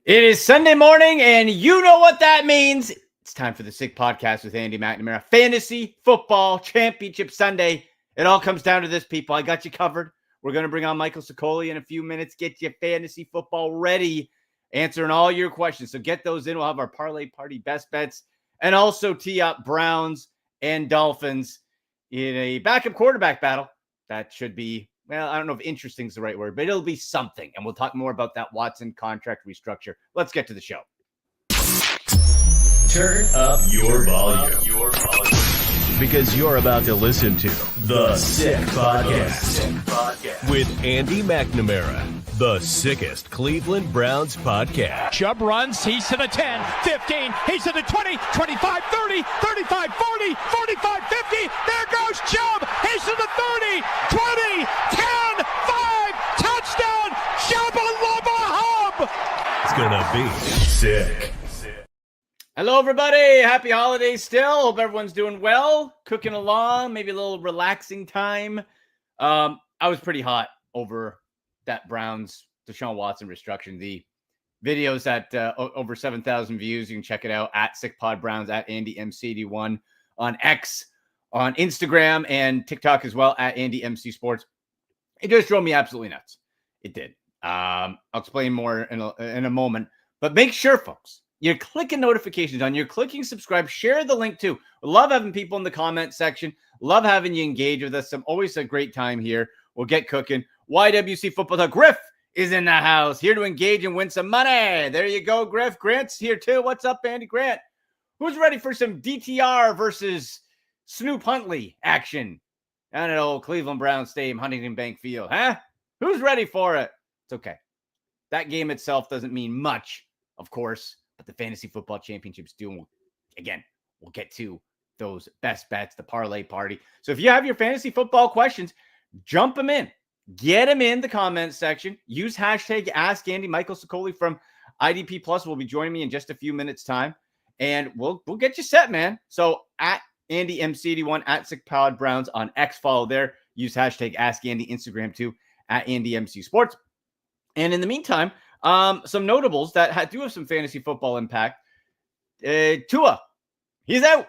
It is Sunday morning, and you know what that means. It's time for the Sick Podcast with Andy McNamara. Fantasy Football Championship Sunday. It all comes down to this, people. I got you covered. We're going to bring on Michael Sicoli in a few minutes, get you fantasy football ready, answering all your questions. So get those in. We'll have our parlay party best bets and also tee up Browns and Dolphins in a backup quarterback battle. That should be, well, I don't know if interesting is the right word, but it'll be something. And we'll talk more about that Watson contract restructure. Let's get to the show. Turn up your volume. Because you're about to listen to The Sick Podcast with Andy McNamara, the sickest Cleveland Browns podcast. Chubb runs, he's to the 10, 15, he's to the 20, 25, 30, 35, 40, 45, 50. There goes Chubb, he's to the 30, 20, 10, 5, touchdown, Chubb Hub. It's gonna be sick. Hello, everybody. Happy holidays still. Hope everyone's doing well, cooking along, maybe a little relaxing time. I was pretty hot over that Browns Deshaun Watson restructuring. The videos at over 7,000 views. You can check it out at SickPodBrowns, at AndyMC81 on X, on Instagram, and TikTok as well, at AndyMC Sports. It just drove me absolutely nuts. It did. I'll explain more in a moment. But make sure, folks, you're clicking notifications on, you're clicking subscribe, share the link too. Love having people in the comment section. Love having you engage with us. Always a great time here. We'll get cooking. YWC Football Talk. Griff is in the house, here to engage and win some money. There you go, Griff. Grant's here too. What's up, Andy Grant? Who's ready for some DTR versus Snoop Huntley action? I don't know, Cleveland Browns Stadium, Huntington Bank Field, huh? Who's ready for it? It's okay. That game itself doesn't mean much, of course, but the fantasy football championships do. Again, we'll get to those best bets, the parlay party. So if you have your fantasy football questions, jump them in. Get them in the comments section. Use hashtag Ask Andy. Michael Sicoli from IDP Plus will be joining me in just a few minutes' time, and we'll get you set, man. So at AndyMC81, at SickPodBrowns on X, follow there. Use hashtag Ask Andy. Instagram too, at AndyMC Sports. And in the meantime, some notables that do have some fantasy football impact. Tua, he's out.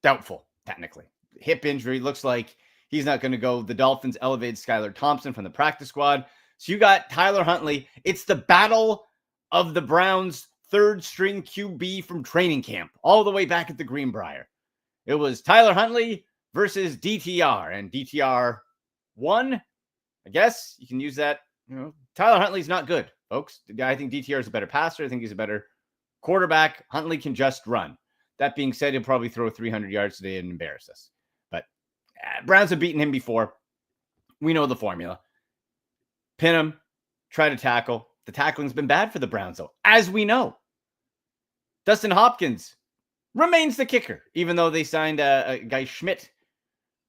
Doubtful, technically. Hip injury. Looks like he's not going to go. The Dolphins elevated Skylar Thompson from the practice squad. So you got Tyler Huntley. It's the battle of the Browns' third string QB from training camp, all the way back at the Greenbrier. It was Tyler Huntley versus DTR. And DTR won. I guess you can use that. You know, Tyler Huntley's not good, folks. I think DTR is a better passer. I think he's a better quarterback. Huntley can just run. That being said, he'll probably throw 300 yards today and embarrass us. But Browns have beaten him before. We know the formula. Pin him, try to tackle. The tackling's been bad for the Browns, though, as we know. Dustin Hopkins remains the kicker, even though they signed a guy Schmidt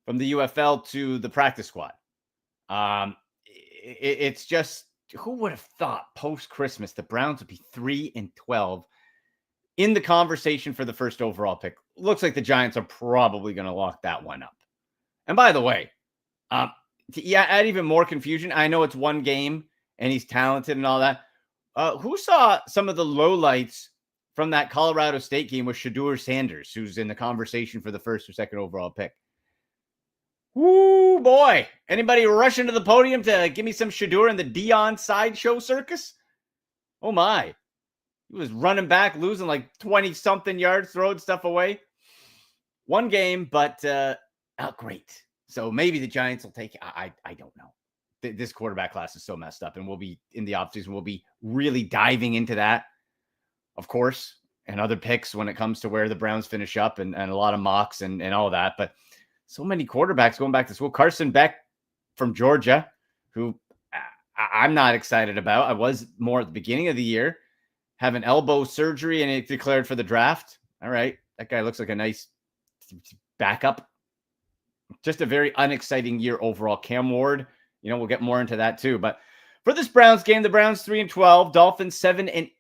from the UFL to the practice squad. It's just, who would have thought post-Christmas the Browns would be 3-12 in the conversation for the first overall pick? Looks like the Giants are probably going to lock that one up. And by the way, to add even more confusion, I know it's one game and he's talented and all that. Who saw some of the lowlights from that Colorado State game with Shedeur Sanders, who's in the conversation for the first or second overall pick? Woo, boy. Anybody rushing to the podium to give me some Shedeur in the Dion sideshow circus? Oh, my. He was running back, losing like 20-something yards, throwing stuff away. One game, but great. So maybe the Giants will take it. I don't know. This quarterback class is so messed up, and we'll be in the offseason. We'll be really diving into that, of course, and other picks when it comes to where the Browns finish up and a lot of mocks and all that. But so many quarterbacks going back to school. Carson Beck from Georgia, who I'm not excited about. I was more at the beginning of the year, having elbow surgery and it declared for the draft. All right. That guy looks like a nice backup. Just a very unexciting year overall. Cam Ward, we'll get more into that too. But for this Browns game, the Browns 3-12, Dolphins 7-8.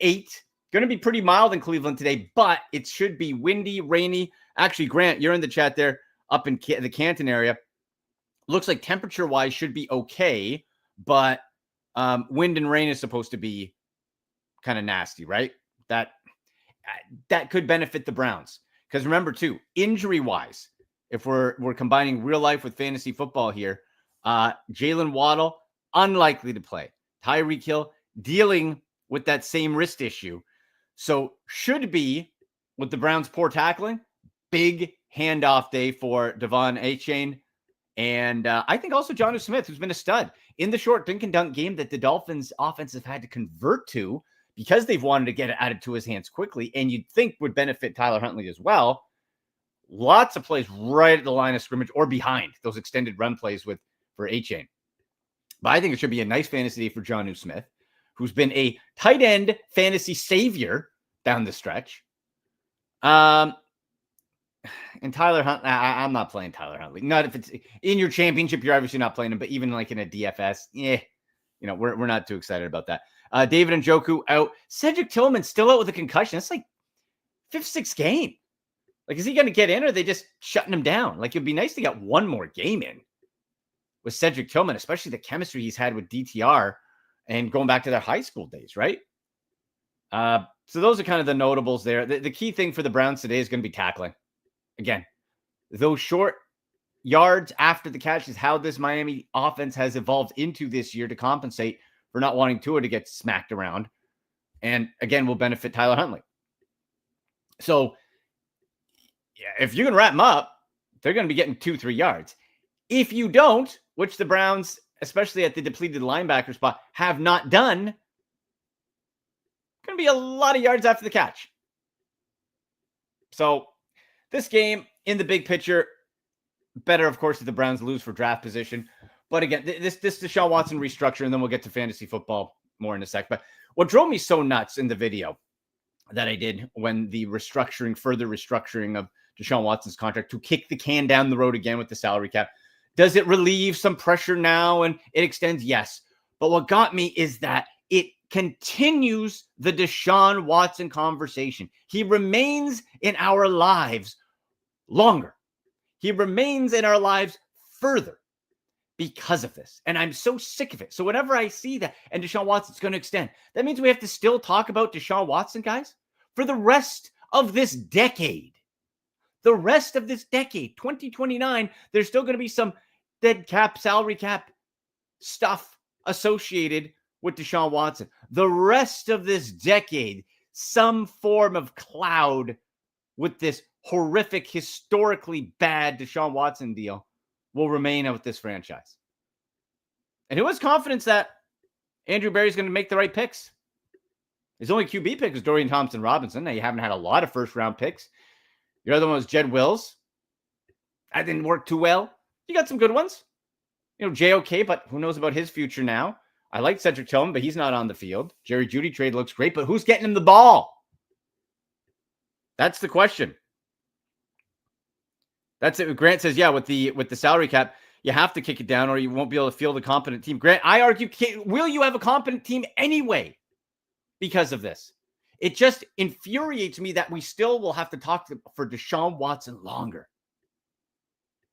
Going to be pretty mild in Cleveland today, but it should be windy, rainy. Actually, Grant, you're in the chat there. Up in the Canton area, looks like temperature-wise should be okay, but wind and rain is supposed to be kind of nasty, right? That could benefit the Browns. Because remember, too, injury-wise, if we're combining real life with fantasy football here, Jalen Waddle, unlikely to play. Tyreek Hill dealing with that same wrist issue. So should be, with the Browns' poor tackling, big handoff day for Devon Achane. And I think also Jonnu Smith, who's been a stud in the short dink and dunk game that the Dolphins offense have had to convert to because they've wanted to get it added to his hands quickly, and you'd think would benefit Tyler Huntley as well. Lots of plays right at the line of scrimmage or behind those extended run plays for Achane. But I think it should be a nice fantasy day for Jonnu Smith, who's been a tight end fantasy savior down the stretch. And Tyler Huntley, I'm not playing Tyler Huntley. Not if it's in your championship, you're obviously not playing him, but even like in a DFS, we're not too excited about that. David Njoku out. Cedric Tillman still out with a concussion. That's like 5th, 6th game. Like, is he going to get in, or are they just shutting him down? Like, it'd be nice to get one more game in with Cedric Tillman, especially the chemistry he's had with DTR and going back to their high school days, right? So those are kind of the notables there. The key thing for the Browns today is going to be tackling. Again, those short yards after the catch is how this Miami offense has evolved into this year to compensate for not wanting Tua to get smacked around. And again, will benefit Tyler Huntley. So yeah, if you can wrap them up, they're going to be getting 2-3 yards. If you don't, which the Browns, especially at the depleted linebacker spot, have not done, going to be a lot of yards after the catch. So this game, in the big picture, better, of course, if the Browns lose for draft position. But again, this Deshaun Watson restructure, and then we'll get to fantasy football more in a sec. But what drove me so nuts in the video that I did when the further restructuring of Deshaun Watson's contract to kick the can down the road again with the salary cap. Does it relieve some pressure now and it extends? Yes. But what got me is that it continues the Deshaun Watson conversation. He remains in our lives longer. He remains in our lives further because of this. And I'm so sick of it. So whenever I see that and Deshaun Watson's going to extend, that means we have to still talk about Deshaun Watson, guys, for the rest of this decade. The rest of this decade, 2029, there's still going to be some dead cap, salary cap stuff associated with Deshaun Watson. The rest of this decade, some form of cloud with this horrific, historically bad Deshaun Watson deal will remain with this franchise. And who has confidence that Andrew Berry's going to make the right picks? His only QB pick is Dorian Thompson-Robinson. Now, you haven't had a lot of first-round picks. Your other one was Jed Wills. That didn't work too well. You got some good ones. JOK, but who knows about his future now? I like Cedric Tillman, but he's not on the field. Jerry Jeudy trade looks great, but who's getting him the ball? That's the question. That's it. Grant says, yeah, with the salary cap, you have to kick it down or you won't be able to field a competent team. Grant, I argue, will you have a competent team anyway because of this? It just infuriates me that we still will have to talk for Deshaun Watson longer.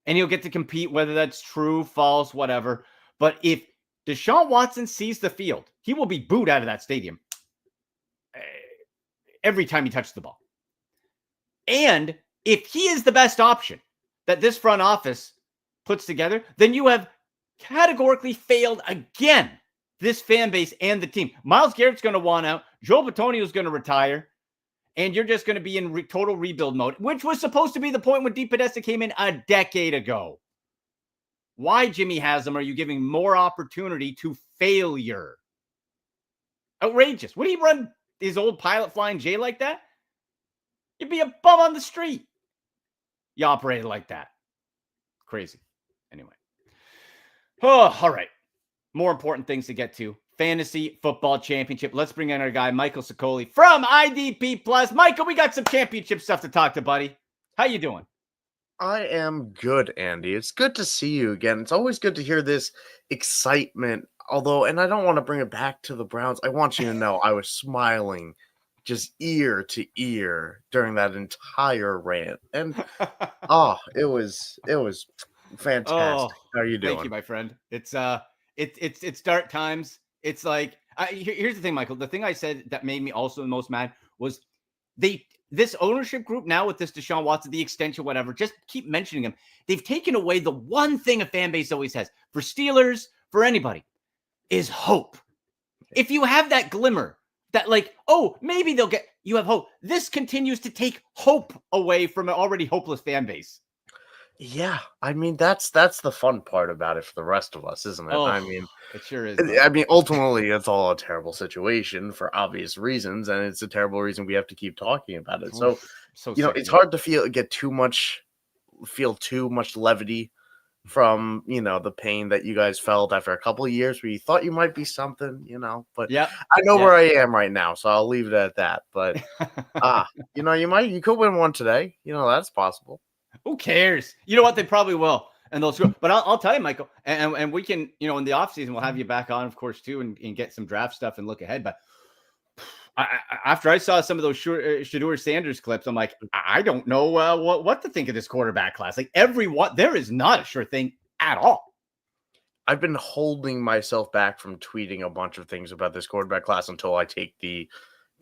And he'll get to compete, whether that's true, false, whatever. But if Deshaun Watson sees the field, he will be booed out of that stadium every time he touches the ball. And if he is the best option that this front office puts together, then you have categorically failed again, this fan base and the team. Myles Garrett's going to want out. Joel Bitonio is going to retire. And you're just going to be in total rebuild mode, which was supposed to be the point when Deep Podesta came in a decade ago. Why, Jimmy Haslam, are you giving more opportunity to failure? Outrageous. Would he run his old pilot flying J like that? You'd be a bum on the street. You operated like that. Crazy. Anyway. Oh, all right. More important things to get to. Fantasy Football Championship. Let's bring in our guy, Michael Sicoli from IDP Plus. Michael, we got some championship stuff to talk to, buddy. How you doing? I am good, Andy. It's good to see you again. It's always good to hear this excitement. Although, and I don't want to bring it back to the Browns. I want you to know I was smiling just ear to ear during that entire rant. And it was fantastic. How are you doing? Thank you, my friend. It's start times. It's like, here's the thing, Michael. The thing I said that made me also the most mad was this ownership group now with this Deshaun Watson, the extension, whatever, just keep mentioning him. They've taken away the one thing a fan base always has for Steelers, for anybody, is hope. If you have that glimmer that like, oh, maybe they'll get, you have hope. This continues to take hope away from an already hopeless fan base. Yeah, I mean that's the fun part about it for the rest of us, isn't it? Oh, I mean, it sure is. I mean, ultimately, it's all a terrible situation for obvious reasons, and it's a terrible reason we have to keep talking about it. So, it's hard to feel too much levity from the pain that you guys felt after a couple of years where you thought you might be something, But yeah, I know where I am right now, so I'll leave it at that. But you could win one today. That's possible. Who cares? You know what? They probably will. And they'll screw. But I'll tell you, Michael, and we can, in the offseason, we'll have you back on, of course, too, and get some draft stuff and look ahead. But after I saw some of those Shedeur Sanders clips, I'm like, I don't know what to think of this quarterback class. Like there is not a sure thing at all. I've been holding myself back from tweeting a bunch of things about this quarterback class until I take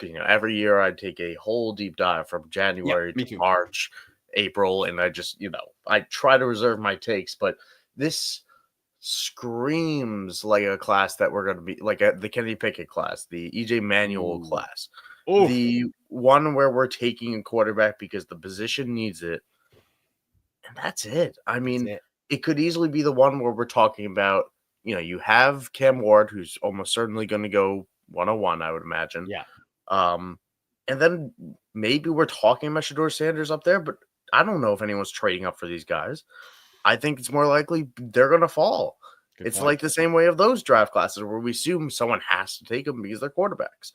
every year I take a whole deep dive from January to March, April, and I just, I try to reserve my takes, but this screams like a class that we're going to be like the Kenny Pickett class, the EJ Manuel class, the one where we're taking a quarterback because the position needs it. And that's it. I mean, it could easily be the one where we're talking about, you have Cam Ward, who's almost certainly going to go 101, I would imagine. Yeah. And then maybe we're talking about Shedeur Sanders up there, but I don't know if anyone's trading up for these guys. I think it's more likely they're going to fall. Good point. Like the same way of those draft classes where we assume someone has to take them because they're quarterbacks.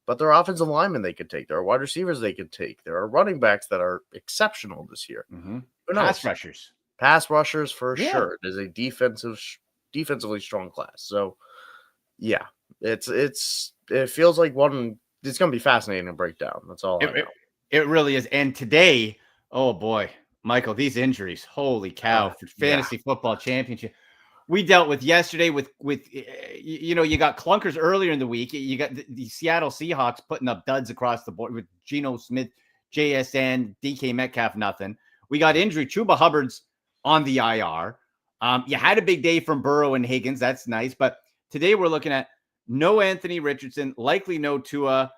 But there are offensive linemen they could take. There are wide receivers they could take. There are running backs that are exceptional this year. Mm-hmm. Pass rushers for sure. It is a defensively strong class. So, yeah, it feels like one. It's going to be fascinating to break down. That's all I know. It really is. And today, oh boy, Michael, these injuries, holy cow, for fantasy football championship. We dealt with yesterday with you got clunkers earlier in the week. You got the Seattle Seahawks putting up duds across the board with Geno Smith, JSN, DK Metcalf, nothing. We got injury. Chuba Hubbard's on the IR. You had a big day from Burrow and Higgins. That's nice. But today we're looking at no Anthony Richardson, likely no Tua,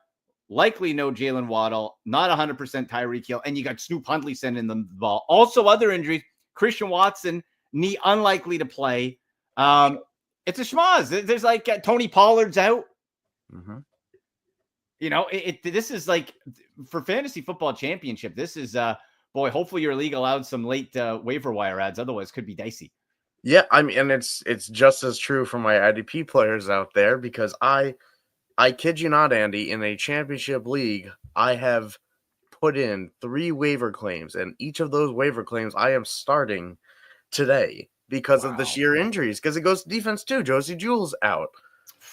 likely no Jalen Waddle, not 100% Tyreek Hill. And you got Snoop Huntley sending them the ball. Also other injuries, Christian Watson, knee unlikely to play. It's a schmoz. There's like Tony Pollard's out. Mm-hmm. This is like for fantasy football championship. This is boy. Hopefully your league allowed some late waiver wire ads. Otherwise, it could be dicey. Yeah, I mean, and it's just as true for my IDP players out there because I kid you not, Andy, in a championship league, I have put in 3 waiver claims, and each of those waiver claims I am starting today because of the sheer injuries, because it goes to defense too. Josie Jewell's out.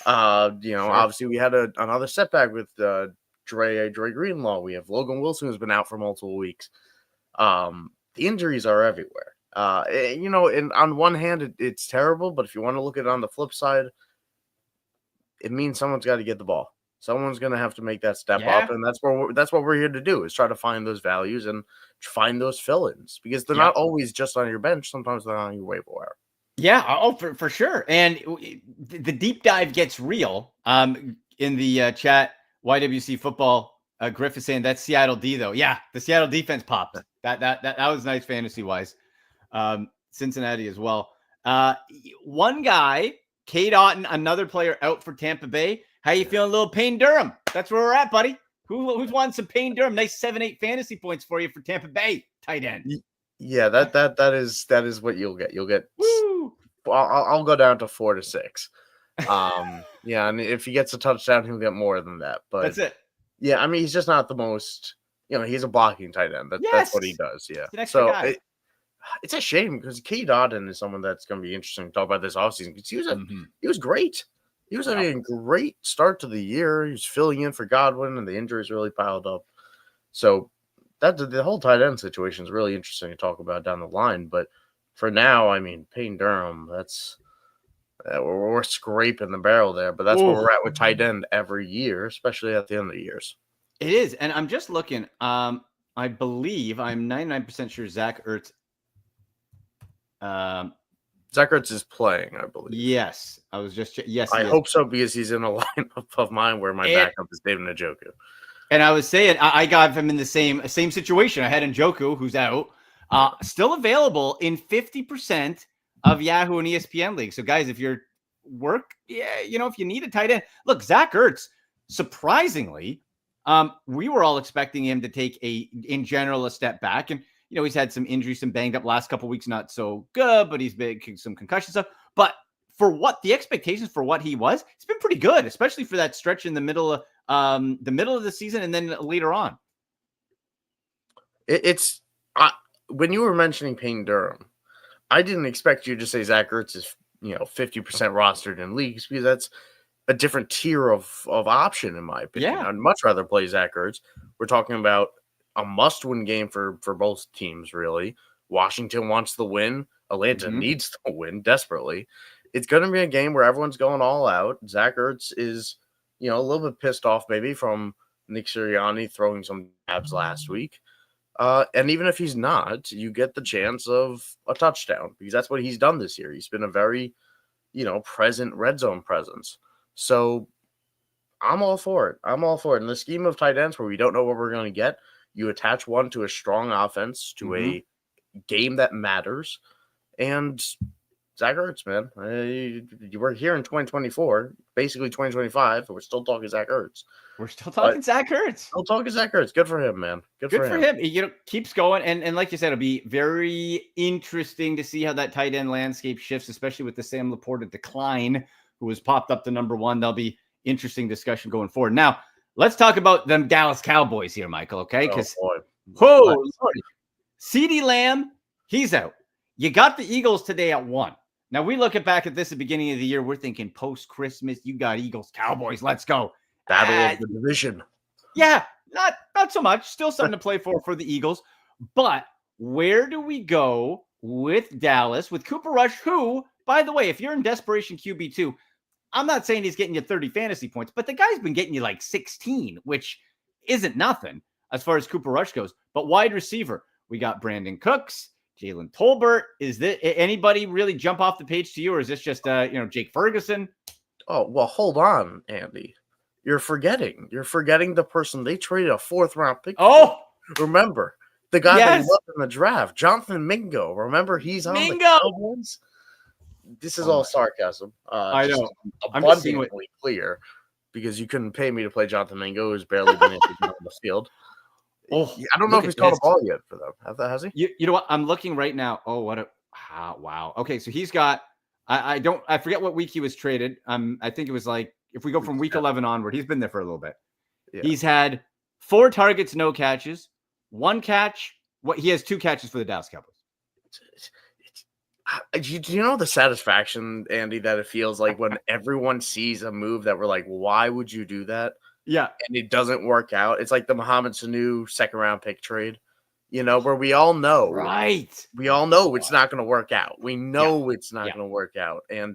Obviously we had another setback with Dre Greenlaw. We have Logan Wilson who's been out for multiple weeks. The injuries are everywhere. And on one hand, it's terrible, but if you want to look at it on the flip side, it means someone's got to get the ball. Someone's going to have to make that step up, and that's what we're here to do, is try to find those values and find those fill-ins, because they're not always just on your bench. Sometimes they're on your waiver wire. Yeah, for sure. And the deep dive gets real. In the chat, YWC football, Griff is saying that's Seattle D though. Yeah, the Seattle defense popped. That was nice fantasy wise. Cincinnati as well. One guy, Cade Otton, another player out for Tampa Bay. How you feeling, little Payne Durham? That's where we're at, buddy. Who's wanting some Payne Durham? Nice 7-8 fantasy points for you for Tampa Bay tight end. Yeah, that is what you'll get. You'll get. Woo! I'll go down to 4 to 6. Yeah, and if he gets a touchdown, he'll get more than that. But that's it. Yeah, I mean, he's just not the most. He's a blocking tight end. That's what he does. Yeah. So it's a shame because Cade Otton is someone that's going to be interesting to talk about this offseason, because he was great. He was having a great start to the year. He was filling in for Godwin, and the injuries really piled up. So the whole tight end situation is really interesting to talk about down the line. But for now, I mean, Payne Durham, that's we're scraping the barrel there, but that's where we're at with tight end every year, especially at the end of the years. It is, and I'm just looking. I believe I'm 99% sure Zach Ertz. Zach Ertz is playing, I believe. Yes, I was just yes. I hope so because he's in a lineup of mine where my backup is David Njoku. And I was saying I got him in the same situation. I had Njoku, who's out, still available in 50% of Yahoo and ESPN leagues. So guys, if you're if you need a tight end, look, Zach Ertz, surprisingly, we were all expecting him to take in general a step back, and he's had some injuries, some banged up last couple of weeks, not so good, but he's been some concussion stuff. But for what the expectations for what he was, it's been pretty good, especially for that stretch in the middle of the season and then later on. It's when you were mentioning Payne Durham, I didn't expect you to say Zach Ertz is 50% rostered in leagues because that's a different tier of option in my opinion. Yeah. I'd much rather play Zach Ertz. We're talking about a must-win game for both teams, really. Washington wants the win. Atlanta needs to win desperately. It's going to be a game where everyone's going all out. Zach Ertz is, a little bit pissed off maybe from Nick Sirianni throwing some jabs last week. And even if he's not, you get the chance of a touchdown because that's what he's done this year. He's been a very, present red zone presence. So I'm all for it. In the scheme of tight ends where we don't know what we're going to get, you attach one to a strong offense, to a game that matters. And Zach Ertz, man, you were here in 2024, basically 2025, and we're still talking Zach Ertz. We're still talking Zach Ertz. Still talking Zach Ertz. Good for him, man. Good for him. Keeps going. And like you said, it'll be very interesting to see how that tight end landscape shifts, especially with the Sam Laporta decline, who has popped up to number one. There'll be interesting discussion going forward. Now, let's talk about them Dallas Cowboys here, Michael, okay? Because, CeeDee Lamb, he's out. You got the Eagles today at 1. Now, we look back at this at the beginning of the year. We're thinking post-Christmas, you got Eagles, Cowboys, let's go. Battle of the division. Yeah, not so much. Still something to play for the Eagles. But where do we go with Dallas, with Cooper Rush, who, by the way, if you're in desperation QB2, I'm not saying he's getting you 30 fantasy points, but the guy's been getting you like 16, which isn't nothing as far as Cooper Rush goes. But wide receiver, we got Brandon Cooks, Jalen Tolbert. Is this anybody really jump off the page to you, or is this just Jake Ferguson? Oh, well, hold on, Andy. You're forgetting the person they traded a 4th round pick. Oh, remember the guy they loved in the draft, Jonathan Mingo. Remember he's on the Cowboys. This is all sarcasm. I know. I'm abundantly clear because you couldn't pay me to play Jonathan Mingo, who's barely been able to get on the field. Oh, I don't know if he's caught a ball yet for them. Has he? You know what? I'm looking right now. Oh, wow. Okay, so he's got. I forget what week he was traded. I think it was like if we go from week 11 onward, he's been there for a little bit. Yeah. He's had 4 targets, no catches, 1 catch. He has 2 catches for the Dallas Cowboys. Do you know the satisfaction, Andy, that it feels like when everyone sees a move that we're like, why would you do that? Yeah. And it doesn't work out. It's like the Mohamed Sanu 2nd round pick trade, where we all know. Right. We all know it's not going to work out. We know it's not going to work out and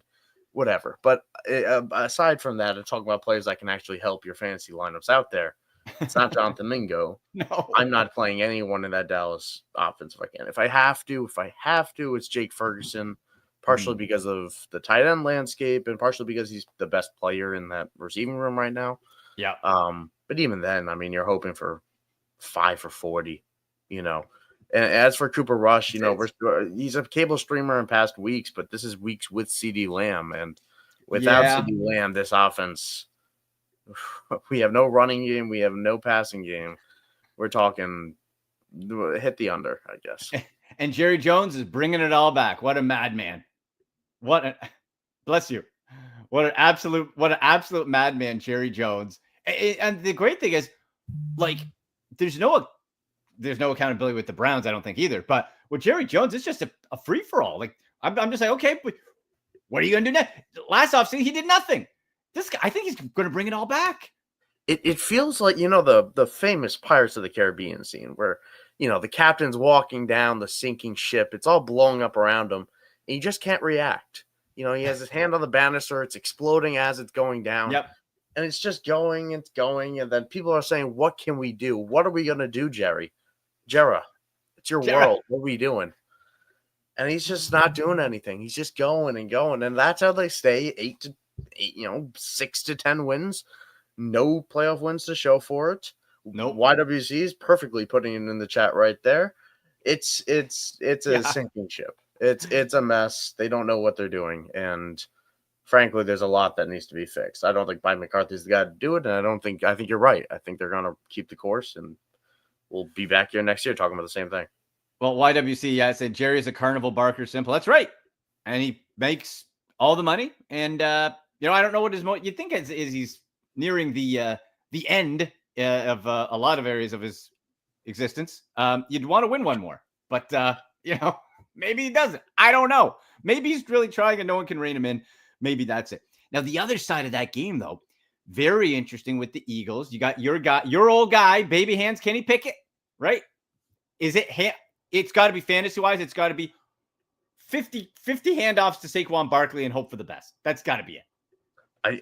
whatever. But aside from that, and talking about players that can actually help your fantasy lineups out there, it's not Jonathan Mingo. No. I'm not playing anyone in that Dallas offense if I can. If I have to, it's Jake Ferguson, partially because of the tight end landscape and partially because he's the best player in that receiving room right now. Yeah. But even then, I mean, you're hoping for 5 for 40, And as for Cooper Rush, he's a cable streamer in past weeks, but this is weeks with CeeDee Lamb, and without CeeDee Lamb, this offense, we have no running game, we have no passing game. We're talking hit the under, I guess. And Jerry Jones is bringing it all back. What a madman! Bless you. What an absolute madman, Jerry Jones. And the great thing is, like, there's no accountability with the Browns, I don't think either. But with Jerry Jones, it's just a free for all. Like, I'm just like, okay, but what are you gonna do next? Last offseason, he did nothing. This guy, I think he's gonna bring it all back. It feels like the famous Pirates of the Caribbean scene where the captain's walking down the sinking ship. It's all blowing up around him, and you just can't react. He has his hand on the banister. It's exploding as it's going down. Yep. And it's just going. It's going. And then people are saying, what can we do? What are we going to do, Jerry? Jera, it's your world. What are we doing? And he's just not doing anything. He's just going and going. And that's how they stay 6 to 10 wins. No playoff wins to show for it. Nope. YWC is perfectly putting it in the chat right there. It's a sinking ship. It's a mess. They don't know what they're doing. And frankly, there's a lot that needs to be fixed. I don't think Mike McCarthy's the guy to do it. And I think you're right. I think they're going to keep the course, and we'll be back here next year talking about the same thing. Well, YWC, I said Jerry's a carnival barker simple. That's right. And he makes all the money. And, I don't know what his you think is he's nearing the end of a lot of areas of his existence. You'd want to win one more, but maybe he doesn't. I don't know. Maybe he's really trying and no one can rein him in. Maybe that's it. Now, the other side of that game, though, very interesting with the Eagles. You got your old guy, baby hands, Kenny Pickett, right? Is it it's got to be fantasy-wise. It's got to be 50 handoffs to Saquon Barkley and hope for the best. That's got to be it.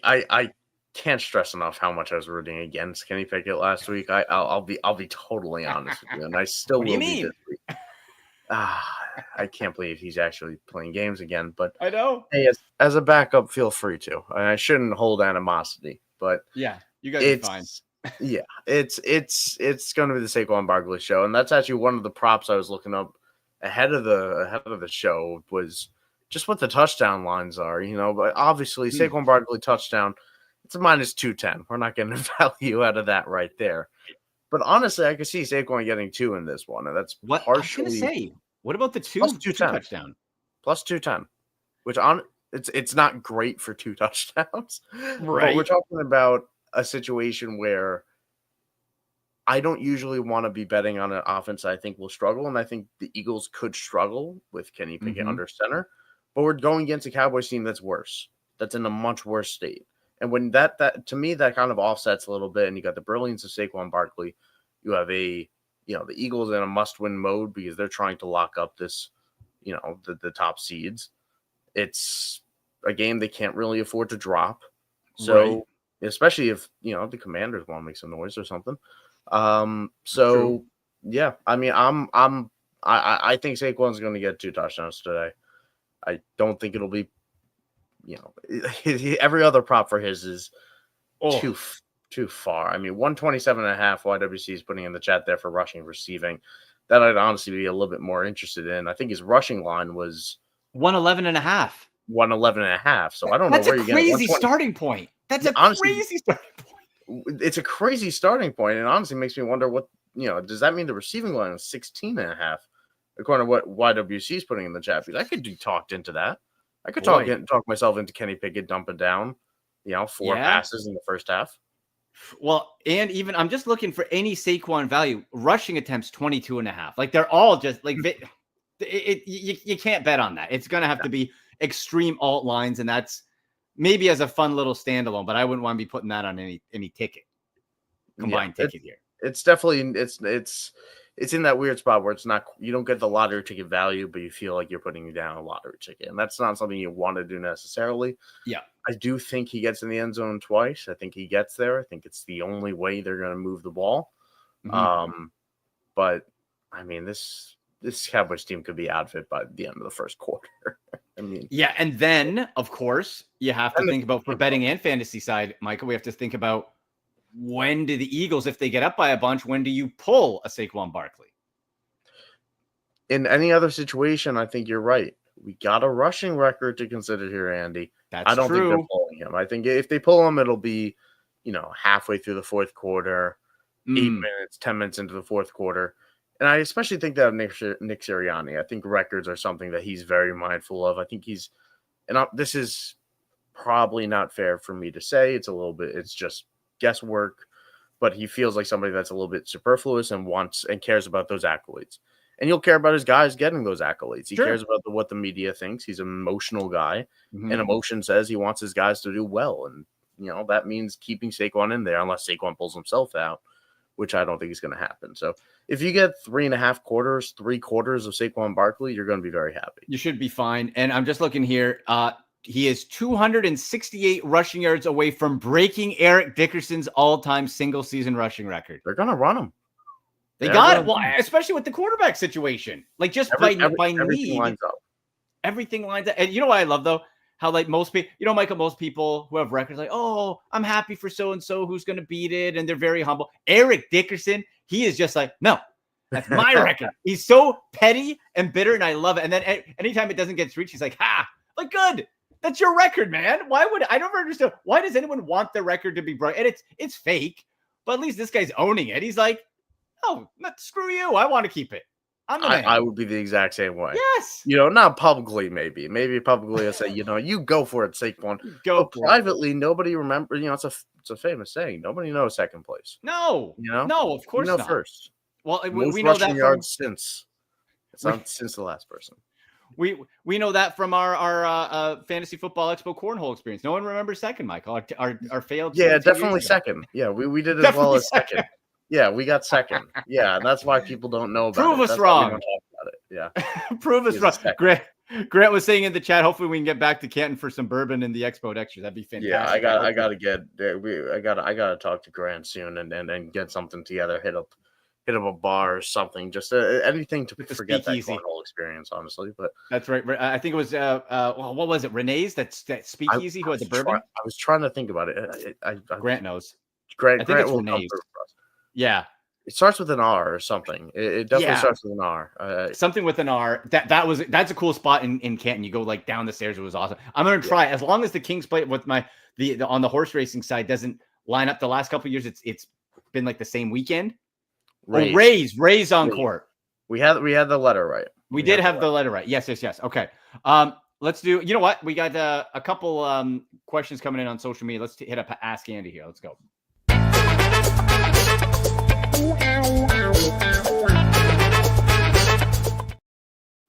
I can't stress enough how much I was rooting against Kenny Pickett last week. I'll be totally honest with you, and I still will be this week. I can't believe he's actually playing games again. But I know. Hey, as a backup, feel free to. I shouldn't hold animosity, but yeah, you guys are fine. Yeah, it's going to be the Saquon Barkley show, and that's actually one of the props I was looking up ahead of the show was just what the touchdown lines are. But obviously Saquon Barkley touchdown, it's a -210. We're not getting value out of that right there. But honestly, I could see Saquon getting 2 in this one, and that's what partially. I was gonna say. What about the two touchdown? +210, which it's not great for 2 touchdowns, right? But we're talking about a situation where I don't usually want to be betting on an offense I think will struggle, and I think the Eagles could struggle with Kenny Pickett under center, but we're going against a Cowboys team that's worse, that's in a much worse state. And when that to me, that kind of offsets a little bit, and you got the brilliance of Saquon Barkley, you have the Eagles in a must-win mode because they're trying to lock up this, the top seeds. It's a game they can't really afford to drop. So, right. Especially if, the Commanders want to make some noise or something. So yeah, I mean, I think Saquon's going to get 2 touchdowns today. I don't think it'll be, every other prop for his is too far. I mean, 127.5 YWC is putting in the chat there for rushing, receiving. That I'd honestly be a little bit more interested in. I think his rushing line was 111.5. 111.5. So I don't know where you're getting. That's a crazy starting point. Crazy starting point. It's a crazy starting point, and honestly makes me wonder what, does that mean the receiving line is 16.5, according to what YWC is putting in the chat? Because I could be talked into that. I could talk myself into Kenny Pickett dumping down, 4 passes in the first half. Well, and even I'm just looking for any Saquon value. Rushing attempts 22.5. Like they're all just like you can't bet on that. It's going to have to be extreme alt lines, and that's maybe as a fun little standalone, but I wouldn't want to be putting that on any ticket, combined ticket here. It's definitely it's in that weird spot where it's not, you don't get the lottery ticket value, but you feel like you're putting down a lottery ticket, and that's not something you want to do necessarily. Yeah, I do think he gets in the end zone twice. I think he gets there. I think it's the only way they're going to move the ball. But I mean, this Cowboys team could be out of it by the end of the first quarter. I mean, yeah, and then of course you have to think about, for betting and fantasy side, Michael, we have to think about, when do the Eagles, if they get up by a bunch, when do you pull a Saquon Barkley? In any other situation, I think you're right. We got a rushing record to consider here, Andy. I don't think they're pulling him. I think if they pull him, it'll be, halfway through the fourth quarter, 8 minutes, 10 minutes into the fourth quarter. And I especially think that of Nick Sirianni. I think records are something that he's very mindful of. I think this is probably not fair for me to say. It's just guesswork, but he feels like somebody that's a little bit superfluous and wants and cares about those accolades. And he'll care about his guys getting those accolades. He cares about what the media thinks. He's an emotional guy, and emotion says he wants his guys to do well. And, that means keeping Saquon in there unless Saquon pulls himself out, which I don't think is going to happen. So if you get 3.5 quarters, 3 quarters of Saquon Barkley, you're going to be very happy. You should be fine. And I'm just looking here. He is 268 rushing yards away from breaking Eric Dickerson's all-time single-season rushing record. They're going to run him. They got it. Well, especially with the quarterback situation. Like, just by everything need. lines up. Everything lines up. And you know what I love, though? How, like, most people, Michael, most people who have records, like, oh, I'm happy for so-and-so who's going to beat it, and they're very humble. Eric Dickerson, he is just like, no, that's my record. He's so petty and bitter, and I love it. And then anytime it doesn't get reached, he's like, like, good. That's your record, man. I never understood. Why does anyone want their record to be broken? And it's fake, but at least this guy's owning it. He's like, oh, screw you. I want to keep it. I would be the exact same way. Yes. Not publicly, maybe. Maybe publicly I'll say, you go for it, Saquon. Go but privately, nobody remembers, it's a famous saying. Nobody knows second place. No. No, of course not. First. Well, most we know that yards since the last person. We know that from our Fantasy Football Expo cornhole experience. No one remembers second, Michael. Our failed. Yeah, definitely second. Yeah, we did as well as second. Yeah, we got second. Yeah, and that's why people don't know about it. Prove us wrong. Talk about it. Yeah. Prove us wrong. Grant was saying in the chat, hopefully we can get back to Canton for some bourbon in the Expo next year. That'd be fantastic. Yeah, I gotta talk to Grant soon and get something together. Hit up a bar or something. Just anything to forget that cornhole experience, honestly. But that's right. I think it was what was it? Renee's that speakeasy who had the bourbon. I was trying to think about it. Grant knows. Grant it's will Renee's. Yeah. It starts with an R or something. It definitely starts with an R. Something with an R. That's a cool spot in Canton. You go like down the stairs. It was awesome. I'm gonna try as long as the Kings play with the on the horse racing side doesn't line up. The last couple of years, it's been like the same weekend. Rays on court. We had the letter right. We did have the letter right. Yes. Okay. Let's do. You know what? We got a couple questions coming in on social media. Let's hit up Ask Andy here. Let's go.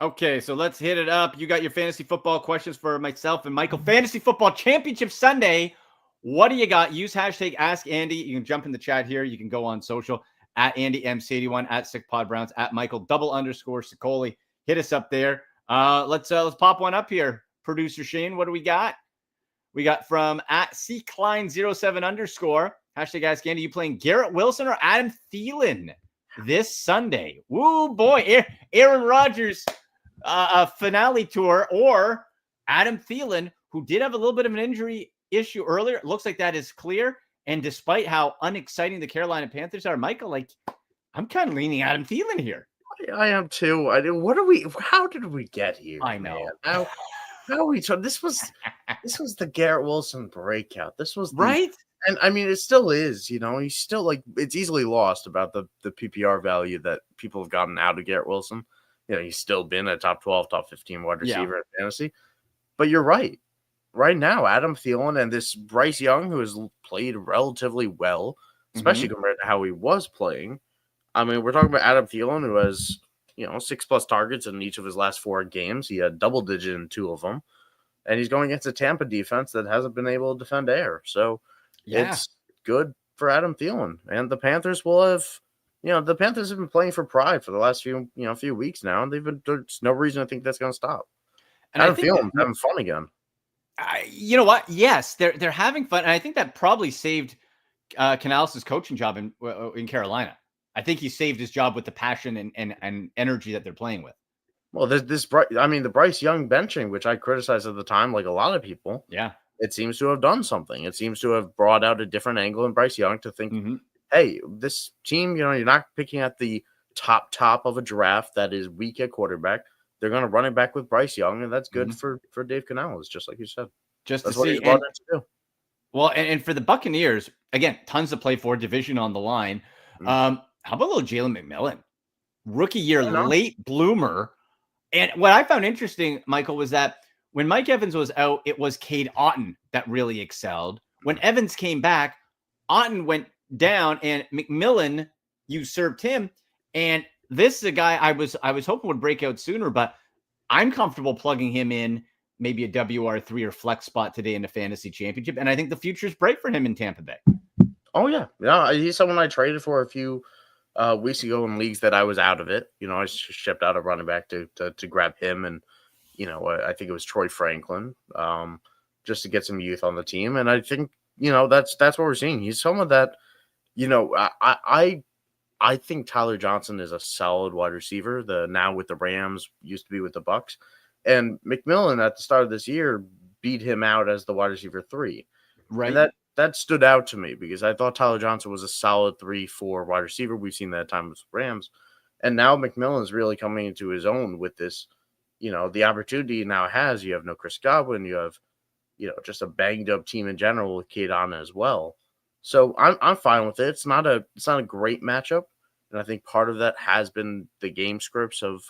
Okay, so let's hit it up. You got your fantasy football questions for myself and Michael. Fantasy Football Championship Sunday. What do you got? Use hashtag Ask Andy. You can jump in the chat here. You can go on social at AndyMC81, at SickPodBrowns, at Michael _Sicoli. Hit us up there. Let's pop one up here. Producer Shane, what do we got? We got from at CKline07_. Hashtag Ask Andy, you playing Garrett Wilson or Adam Thielen this Sunday? Woo, boy. Aaron Rodgers finale tour or Adam Thielen, who did have a little bit of an injury issue earlier. It looks like that is clear. And despite how unexciting the Carolina Panthers are, Michael, I'm kind of leaning Adam Thielen here. I am too. How did we get here? I know. Man? How we this was the Garrett Wilson breakout. This was right. And I mean, it still is, he's still it's easily lost about the PPR value that people have gotten out of Garrett Wilson. He's still been a top 12, top 15 wide receiver in fantasy. But you're right. Right now, Adam Thielen and this Bryce Young, who has played relatively well, especially compared to how he was playing. I mean, we're talking about Adam Thielen, who has, 6+ targets in each of his last 4 games. He had double digit in 2 of them. And he's going against a Tampa defense that hasn't been able to defend air. So it's good for Adam Thielen. And the Panthers will have, the Panthers have been playing for pride for the last few weeks now. And there's no reason to think that's going to stop. And Adam Thielen's having fun again. You know what? Yes, they're having fun. And I think that probably saved Canales' coaching job in Carolina. I think he saved his job with the passion and energy that they're playing with. Well, the Bryce Young benching, which I criticized at the time, like a lot of people. Yeah. It seems to have done something. It seems to have brought out a different angle in Bryce Young to think, hey, this team, you're not picking at the top of a draft that is weak at quarterback. They're going to run it back with Bryce Young, and that's good for Dave Canales, just like you said. Just that's to what see. he's brought in to do. Well, and for the Buccaneers, again, tons to play for, division on the line. How about a little Jalen McMillan? Rookie year, late bloomer. And what I found interesting, Michael, was that when Mike Evans was out, it was Cade Otton that really excelled. When Evans came back, Otton went down and McMillan usurped him. And this is a guy I was hoping would break out sooner, but I'm comfortable plugging him in maybe a WR3 or flex spot today in the fantasy championship. And I think the future's bright for him in Tampa Bay. Oh, yeah. He's someone I traded for a few weeks ago in leagues that I was out of it. I shipped out a running back to grab him, and I think it was Troy Franklin, just to get some youth on the team. And I think, that's what we're seeing. He's someone that, I think Tyler Johnson is a solid wide receiver. Now with the Rams, used to be with the Bucks, and McMillan at the start of this year beat him out as the wide receiver 3. Right. And that stood out to me because I thought Tyler Johnson was a solid 3-4 wide receiver. We've seen that at times with Rams, and now McMillan is really coming into his own with this. The opportunity he now has. You have no Chris Godwin. You have, just a banged up team in general with Keaton as well. So I'm fine with it. It's not a great matchup, and I think part of that has been the game scripts of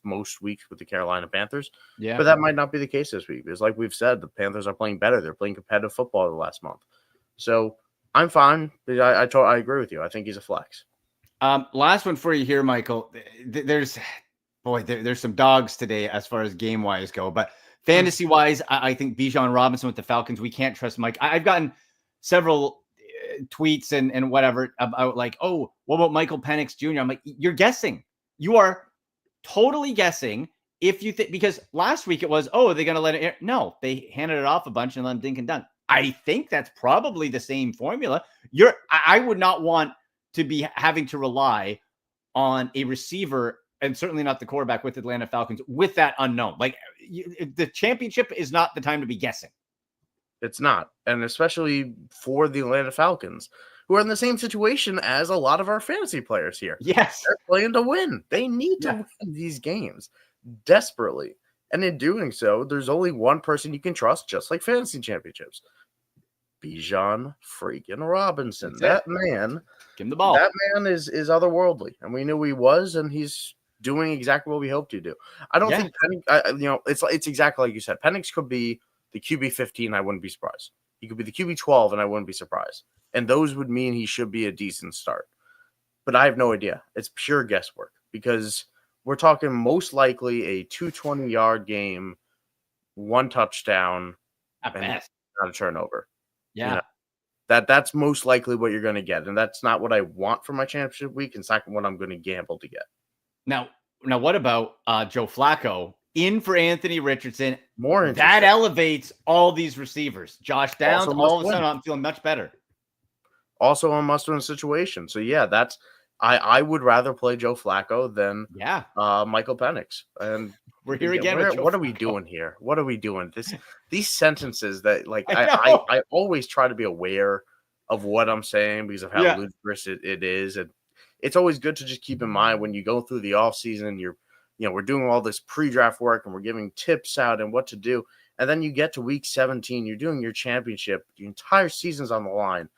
most weeks with the Carolina Panthers. Yeah, but that might not be the case this week because, like we've said, the Panthers are playing better. They're playing competitive football the last month. So I'm fine. I agree with you. I think he's a flex. Last one for you here, Michael. There's some dogs today as far as game wise go, but fantasy wise, I think Bijan Robinson with the Falcons. We can't trust Mike. I've gotten several tweets and whatever about like, oh, what about Michael Penix Jr.? I'm like, you're guessing. You are totally guessing if you think, because last week it was, oh, are they going to let it air? No, they handed it off a bunch and let him dink and dunk. I think that's probably the same formula. I would not want to be having to rely on a receiver and certainly not the quarterback with Atlanta Falcons with that unknown. Like the championship is not the time to be guessing. It's not. And especially for the Atlanta Falcons, who are in the same situation as a lot of our fantasy players here. Yes. They're playing to win. They need to win these games desperately. And in doing so, there's only one person you can trust, just like fantasy championships. Bijan freaking Robinson. That man. Give him the ball. That man is otherworldly. And we knew he was, and he's doing exactly what we hoped he'd do. I don't think Penix, it's exactly like you said. Penix could be the QB 15, I wouldn't be surprised. He could be the QB 12, and I wouldn't be surprised. And those would mean he should be a decent start. But I have no idea. It's pure guesswork because we're talking most likely a 220-yard game, 1 touchdown, at best, not a turnover. Yeah. That's most likely what you're going to get. And that's not what I want for my championship week. And second, what I'm going to gamble to get. Now what about Joe Flacco in for Anthony Richardson? More interesting. That elevates all these receivers. Josh Downs, all of a sudden, I'm feeling much better. Also a must-win situation. So, yeah, that's I would rather play Joe Flacco than Michael Penix. And we're here again. What are we doing here? What are we doing? These sentences that, like, I always try to be aware of what I'm saying because of how ludicrous it is. And it's always good to just keep in mind when you go through the offseason, we're doing all this pre-draft work and we're giving tips out and what to do. And then you get to week 17, you're doing your championship. The entire season's on the line.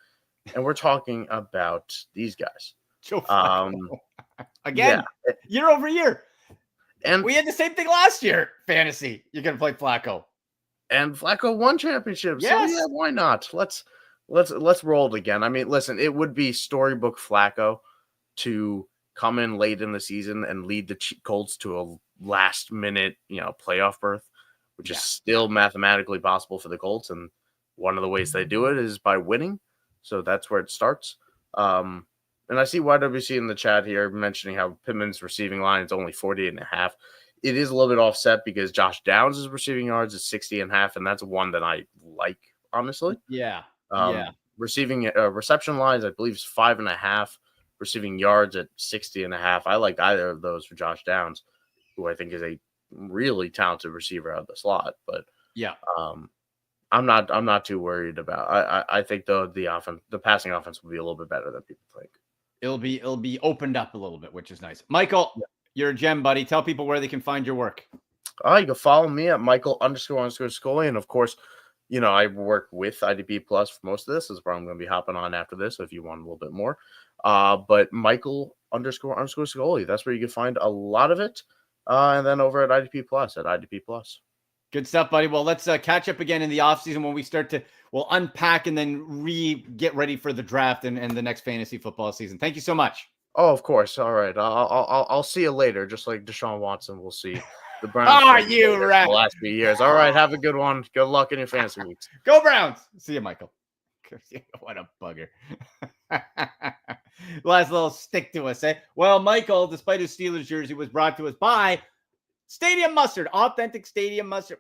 And we're talking about these guys. Again, year over year. And we had the same thing last year. Fantasy. You're going to play Flacco. And Flacco won championships. Yes. So yeah, why not? Let's roll it again. I mean, listen, it would be storybook Flacco to come in late in the season and lead the Colts to a last minute, playoff berth, which is still mathematically possible for the Colts. And one of the ways they do it is by winning. So that's where it starts. And I see YWC in the chat here mentioning how Pittman's receiving line is only 48.5. It is a little bit offset because Josh Downs' receiving yards is 60.5, and that's one that I like, honestly. Yeah. Receiving reception lines, I believe, is 5.5. Receiving yards at 60.5. I like either of those for Josh Downs, who I think is a really talented receiver out of the slot. But I'm not too worried about. I think the passing offense will be a little bit better than people think. It'll be opened up a little bit, which is nice. Michael, you're a gem, buddy. Tell people where they can find your work. You can follow me at Michael__Sicoli. And of course, I work with IDP Plus for most of this. This is where I'm going to be hopping on after this. So if you want a little bit more, but Michael__Sicoli, that's where you can find a lot of it. And then over at IDP Plus at IDP Plus. Good stuff, buddy. Well, let's catch up again in the offseason when we'll unpack and then get ready for the draft and the next fantasy football season. Thank you so much. Oh, of course. All right. I'll see you later. Just like Deshaun Watson, we'll see the Browns. You rat. The last few years. All right. Have a good one. Good luck in your fantasy weeks. Go Browns. See you, Michael. What a bugger. Last little stick to us, eh? Well, Michael, despite his Steelers jersey, was brought to us by Stadium mustard, authentic stadium mustard.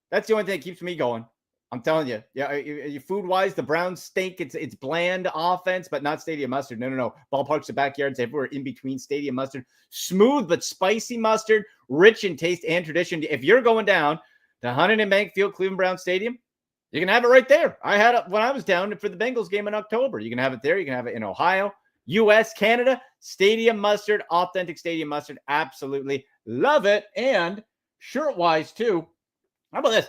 That's the only thing that keeps me going. I'm telling you. Yeah, food-wise, the Browns stink. It's bland offense, but not stadium mustard. No. Ballparks and backyards everywhere in between. Stadium mustard. Smooth but spicy mustard. Rich in taste and tradition. If you're going down to Huntington Bank Field, Cleveland Browns Stadium, you can have it right there. I had it when I was down for the Bengals game in October. You can have it there. You can have it in Ohio, U.S., Canada. Stadium mustard, authentic stadium mustard. Absolutely love it. And shirt-wise, too. How about this?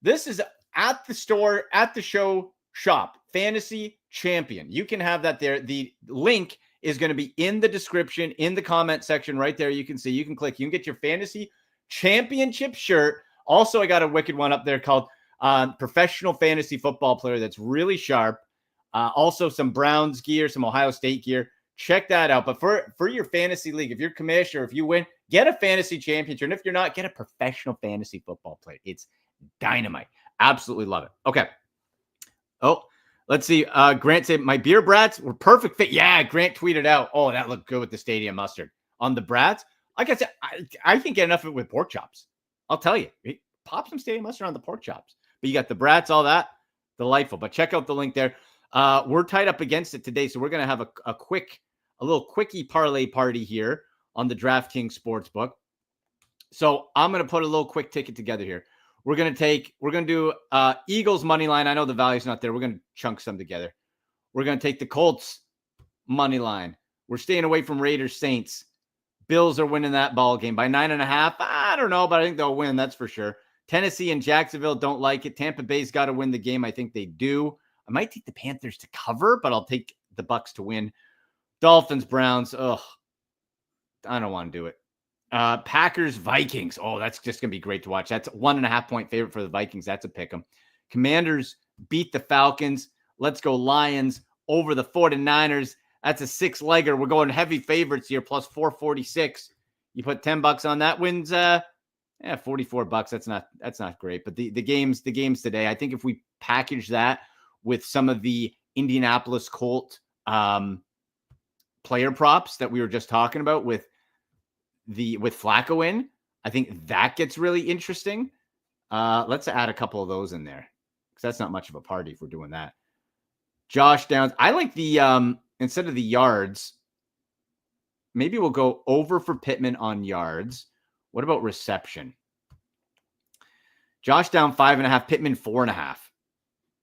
This is at the store, at the show shop, Fantasy Champion. You can have that there. The link is going to be in the description, in the comment section right there. You can see, you can click, you can get your Fantasy Championship shirt. Also, I got a wicked one up there called Professional Fantasy Football Player that's really sharp. Also, some Browns gear, some Ohio State gear. Check that out. But for your fantasy league, if you're commissioner, if you win, get a Fantasy Championship. And if you're not, get a Professional Fantasy Football Player. It's dynamite. Absolutely love it. Okay. Oh, let's see. Grant said, my beer brats were perfect fit. Yeah, Grant tweeted out, oh, that looked good with the stadium mustard. On the brats, like I said, I can get enough of it with pork chops. I'll tell you. Pop some stadium mustard on the pork chops. But you got the brats, all that. Delightful. But check out the link there. We're tied up against it today, so we're going to have a little quickie parlay party here on the DraftKings Sportsbook. So I'm going to put a little quick ticket together here. We're going to do Eagles money line. I know the value's not there. We're going to chunk some together. We're going to take the Colts money line. We're staying away from Raiders Saints. Bills are winning that ball game by 9.5. I don't know, but I think they'll win. That's for sure. Tennessee and Jacksonville don't like it. Tampa Bay's got to win the game. I think they do. I might take the Panthers to cover, but I'll take the Bucks to win. Dolphins, Browns. Ugh. I don't want to do it. Packers, Vikings. Oh, that's just going to be great to watch. That's 1.5 point favorite for the Vikings. That's a pick 'em. Commanders beat the Falcons. Let's go Lions over the 49ers. That's a 6-legger. We're going heavy favorites here, plus 446. You put $10 on that, wins $44. That's not great. But the games today, I think if we package that with some of the Indianapolis Colt player props that we were just talking about with Flacco in, I think that gets really interesting. Let's add a couple of those in there because that's not much of a party if we're doing that. Josh Downs. I like the instead of the yards, maybe we'll go over for Pittman on yards. What about reception? Josh down 5.5, Pittman 4.5.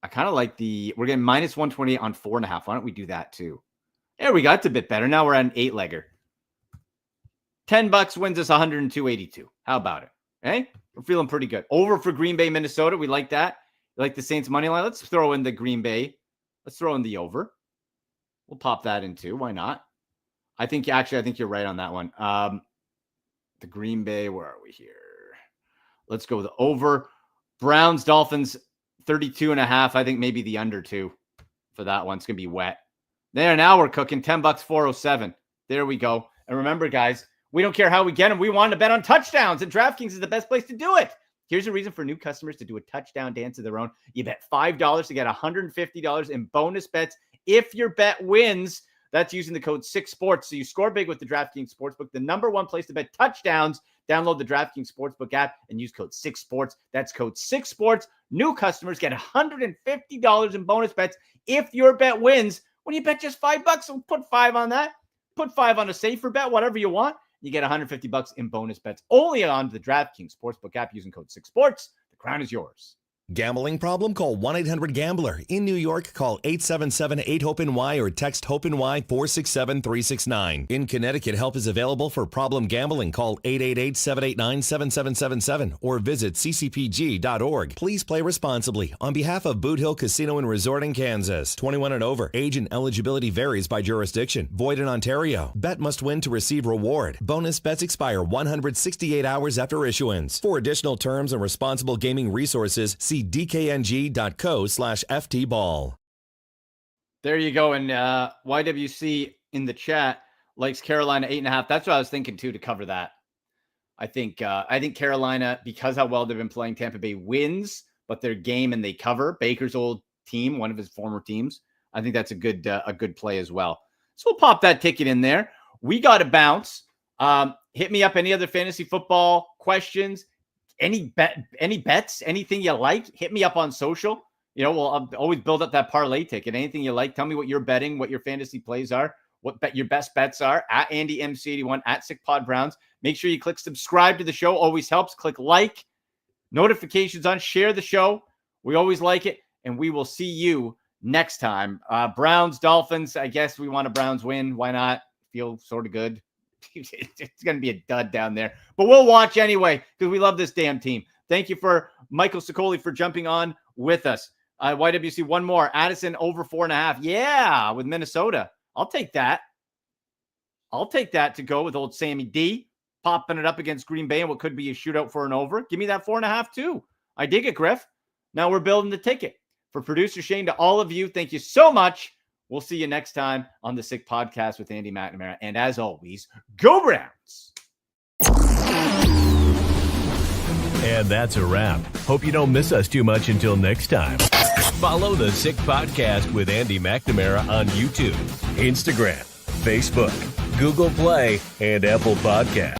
I kind of like we're getting minus 128 on 4.5. Why don't we do that too? There we go. It's a bit better. Now we're at an 8-legger. $10 wins us 102.82. How about it? Hey, we're feeling pretty good. Over for Green Bay, Minnesota. We like that. We like the Saints money line. Let's throw in the Green Bay. Let's throw in the over. We'll pop that in too. Why not? I think you're right on that one. The Green Bay, where are we here? Let's go with the over. Browns, Dolphins, 32.5. I think maybe the under 2 for that one. It's going to be wet. There, now we're cooking. $10, 407. There we go. And remember, guys, we don't care how we get them. We want to bet on touchdowns, and DraftKings is the best place to do it. Here's a reason for new customers to do a touchdown dance of their own. You bet $5 to get $150 in bonus bets if your bet wins. That's using the code 6sports. So you score big with the DraftKings Sportsbook, the number one place to bet touchdowns. Download the DraftKings Sportsbook app and use code 6sports. That's code 6sports. New customers get $150 in bonus bets if your bet wins. When you bet just $5, so put 5 on that. Put 5 on a safer bet, whatever you want. You get $150 in bonus bets only on the DraftKings Sportsbook app using code 6sports. The crown is yours. Gambling problem? Call 1-800-GAMBLER. In New York, call 877-8-HOPE-NY or text HOPE-NY 467-369. In Connecticut, help is available for problem gambling. Call 888-789-7777 or visit ccpg.org. Please play responsibly. On behalf of Boot Hill Casino and Resort in Kansas, 21 and over. Age and eligibility varies by jurisdiction. Void in Ontario. Bet must win to receive reward. Bonus bets expire 168 hours after issuance. For additional terms and responsible gaming resources, see dkng.co/ftball. There you go. And YWC in the chat likes Carolina 8.5. That's what I was thinking too, to cover that. I think Carolina, because how well they've been playing, Tampa Bay wins, but their game and they cover. Baker's old team, one of his former teams. I think that's a good play as well. So we'll pop that ticket in there. We got to bounce. Hit me up. Any other fantasy football questions? Any bets? Anything you like? Hit me up on social. I'll always build up that parlay ticket. Anything you like? Tell me what you're betting, what your fantasy plays are, what your best bets are. At AndyMC81, at SickPodBrowns. Make sure you click subscribe to the show. Always helps. Click like. Notifications on. Share the show. We always like it. And we will see you next time. Browns, Dolphins. I guess we want a Browns win. Why not? Feel sort of good. It's going to be a dud down there. But we'll watch anyway because we love this damn team. Thank you for Michael Sicoli for jumping on with us. YWC, one more. Addison over 4.5. Yeah, with Minnesota. I'll take that. I'll take that to go with old Sammy D. Popping it up against Green Bay and what could be a shootout for an over. Give me that 4.5 too. I dig it, Griff. Now we're building the ticket. For producer Shane, to all of you, thank you so much. We'll see you next time on the Sick Podcast with Andy McNamara. And as always, go Browns! And that's a wrap. Hope you don't miss us too much until next time. Follow the Sick Podcast with Andy McNamara on YouTube, Instagram, Facebook, Google Play, and Apple Podcasts.